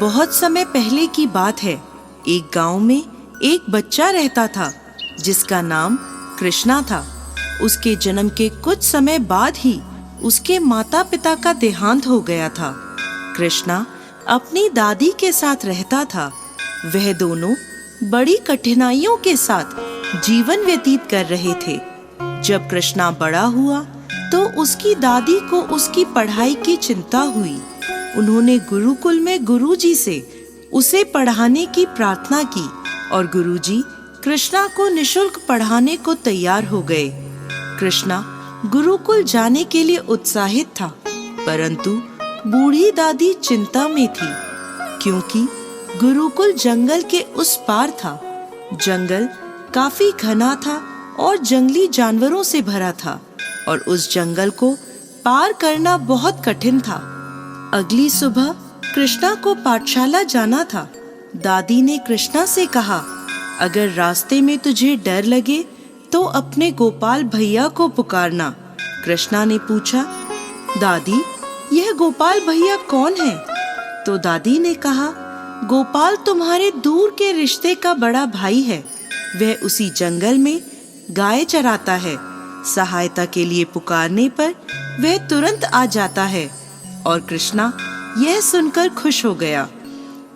बहुत समय पहले की बात है। एक गांव में एक बच्चा रहता था जिसका नाम कृष्णा था। उसके जन्म के कुछ समय बाद ही उसके माता पिता का देहांत हो गया था। कृष्णा अपनी दादी के साथ रहता था। वह दोनों बड़ी कठिनाइयों के साथ जीवन व्यतीत कर रहे थे। जब कृष्णा बड़ा हुआ तो उसकी दादी को उसकी पढ़ाई की चिंता हुई। उन्होंने गुरुकुल में गुरुजी से उसे पढ़ाने की प्रार्थना की और गुरुजी कृष्णा को निशुल्क पढ़ाने को तैयार हो गए। कृष्णा गुरुकुल जाने के लिए उत्साहित था, परंतु बूढ़ी दादी चिंता में थी क्योंकि गुरुकुल जंगल के उस पार था। जंगल काफी घना था और जंगली जानवरों से भरा था और उस जंगल को पार करना बहुत कठिन था। अगली सुबह कृष्णा को पाठशाला जाना था। दादी ने कृष्णा से कहा, अगर रास्ते में तुझे डर लगे तो अपने गोपाल भैया को पुकारना। कृष्णा ने पूछा, दादी यह गोपाल भैया कौन है? तो दादी ने कहा, गोपाल तुम्हारे दूर के रिश्ते का बड़ा भाई है। वह उसी जंगल में गाय चराता है। सहायता के लिए पुकारने पर वह तुरंत आ जाता है। और कृष्णा यह सुनकर खुश हो गया।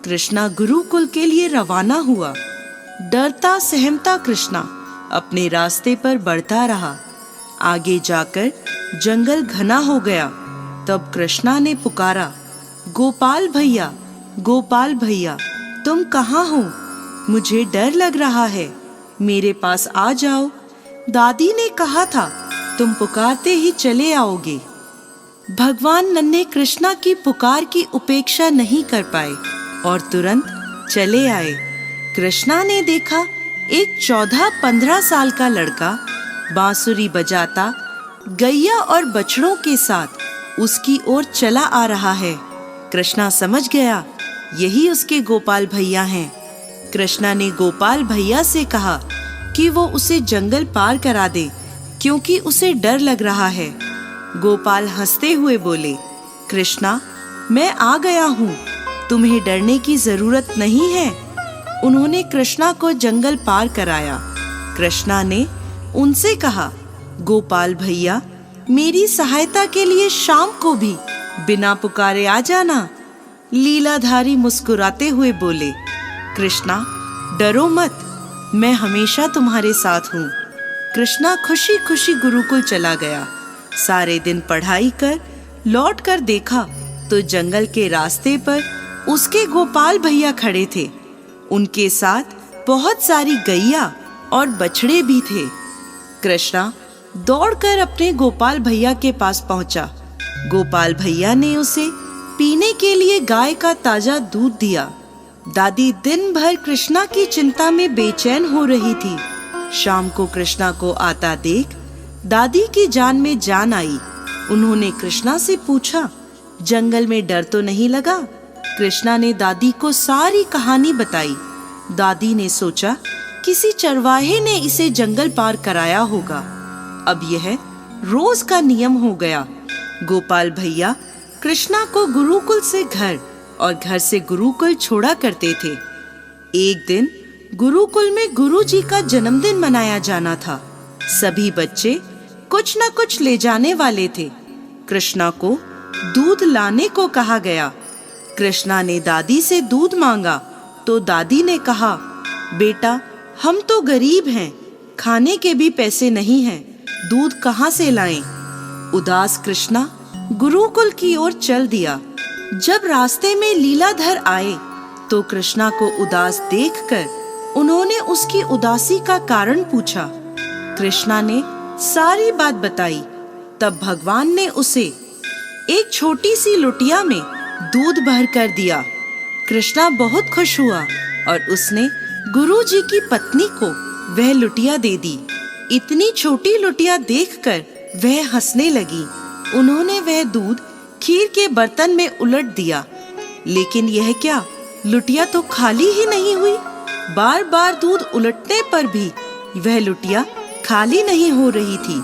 कृष्णा गुरुकुल के लिए रवाना हुआ। डरता सहमता कृष्णा अपने रास्ते पर बढ़ता रहा। आगे जाकर जंगल घना हो गया। तब कृष्णा ने पुकारा, गोपाल भैया, गोपाल भैया, तुम कहाँ हो? मुझे डर लग रहा है, मेरे पास आ जाओ। दादी ने कहा था, तुम पुकारते ही चले आओगे। भगवान नन्हे कृष्णा की पुकार की उपेक्षा नहीं कर पाए और तुरंत चले आए। कृष्णा ने देखा एक 14-15 साल का लड़का बांसुरी बजाता गैया और बछड़ों के साथ उसकी ओर चला आ रहा है। कृष्णा समझ गया यही उसके गोपाल भैया हैं। कृष्णा ने गोपाल भैया से कहा कि वो उसे जंगल पार करा दे क्योंकि उसे डर लग रहा है। गोपाल हंसते हुए बोले, कृष्णा मैं आ गया हूँ, तुम्हें डरने की जरूरत नहीं है। उन्होंने कृष्णा को जंगल पार कराया। कृष्णा ने उनसे कहा, गोपाल भैया मेरी सहायता के लिए शाम को भी बिना पुकारे आ जाना। लीलाधारी मुस्कुराते हुए बोले, कृष्णा डरो मत, मैं हमेशा तुम्हारे साथ हूँ। कृष्णा खुशी खुशी गुरुकुल चला गया। सारे दिन पढ़ाई कर लौट कर देखा तो जंगल के रास्ते पर उसके गोपाल भैया खड़े थे। उनके साथ बहुत सारी गैया और बछड़े भी थे। कृष्णा दौड़कर अपने गोपाल भैया के पास पहुंचा। गोपाल भैया ने उसे पीने के लिए गाय का ताजा दूध दिया। दादी दिन भर कृष्णा की चिंता में बेचैन हो रही थी। शाम को कृष्णा को आता देख दादी की जान में जान आई। उन्होंने कृष्णा से पूछा, जंगल में डर तो नहीं लगा? कृष्णा ने दादी को सारी कहानी बताई। दादी ने सोचा किसी चरवाहे ने इसे जंगल पार कराया होगा। अब यह रोज का नियम हो गया। गोपाल भैया कृष्णा को गुरुकुल से घर और घर से गुरुकुल छोड़ा करते थे। एक दिन गुरुकुल में गुरुजी का जन्मदिन मनाया जाना था। सभी बच्चे कुछ न कुछ ले जाने वाले थे। कृष्णा को दूध लाने को कहा गया। कृष्णा ने दादी से दूध मांगा तो दादी ने कहा, बेटा हम तो गरीब हैं, खाने के भी पैसे नहीं हैं, दूध कहाँ से लाएं? उदास कृष्णा गुरुकुल की ओर चल दिया। जब रास्ते में लीलाधर आए तो कृष्णा को उदास देखकर उन्होंने उसकी उदासी का कारण पूछा। कृष्णा ने सारी बात बताई। तब भगवान ने उसे एक छोटी सी लुटिया में दूध भर कर दिया। कृष्णा बहुत खुश हुआ और उसने गुरुजी की पत्नी को वह लुटिया दे दी। इतनी छोटी लुटिया देखकर वह हंसने लगी। उन्होंने वह दूध खीर के बर्तन में उलट दिया, लेकिन यह क्या, लुटिया तो खाली ही नहीं हुई। बार बार दूध उलटने पर भी वह लुटिया खाली नहीं हो रही थी।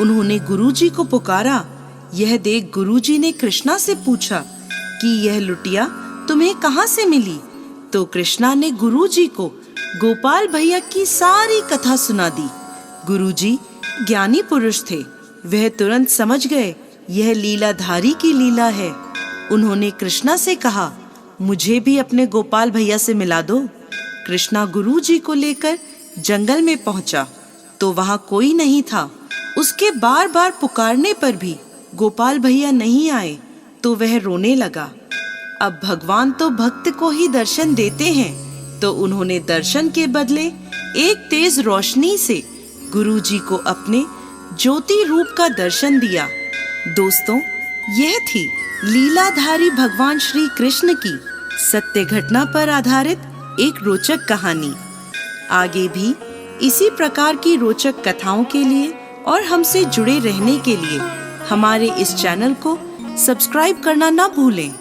उन्होंने गुरुजी को पुकारा। यह देख गुरुजी ने कृष्णा से पूछा कि यह लुटिया तुम्हें कहाँ से मिली? तो कृष्णा ने गुरुजी को गोपाल भैया की सारी कथा सुना दी। गुरुजी ज्ञानी पुरुष थे, वह तुरंत समझ गए यह लीलाधारी की लीला है। उन्होंने कृष्णा से कहा, मुझे भी अपने गोपाल भैया से मिला दो। कृष्णा गुरुजी को लेकर जंगल में पहुंचा तो वहां कोई नहीं था। उसके बार बार पुकारने पर भी गोपाल भैया नहीं आए तो वह रोने लगा। अब भगवान तो भक्त को ही दर्शन देते हैं, तो उन्होंने दर्शन के बदले एक तेज रोशनी से गुरुजी को अपने ज्योति रूप का दर्शन दिया। दोस्तों, यह थी लीलाधारी भगवान श्री कृष्ण की सत्य घटना पर आधारित एक रोचक कहानी। आगे भी इसी प्रकार की रोचक कथाओं के लिए और हमसे जुड़े रहने के लिए हमारे इस चैनल को सब्सक्राइब करना ना भूलें।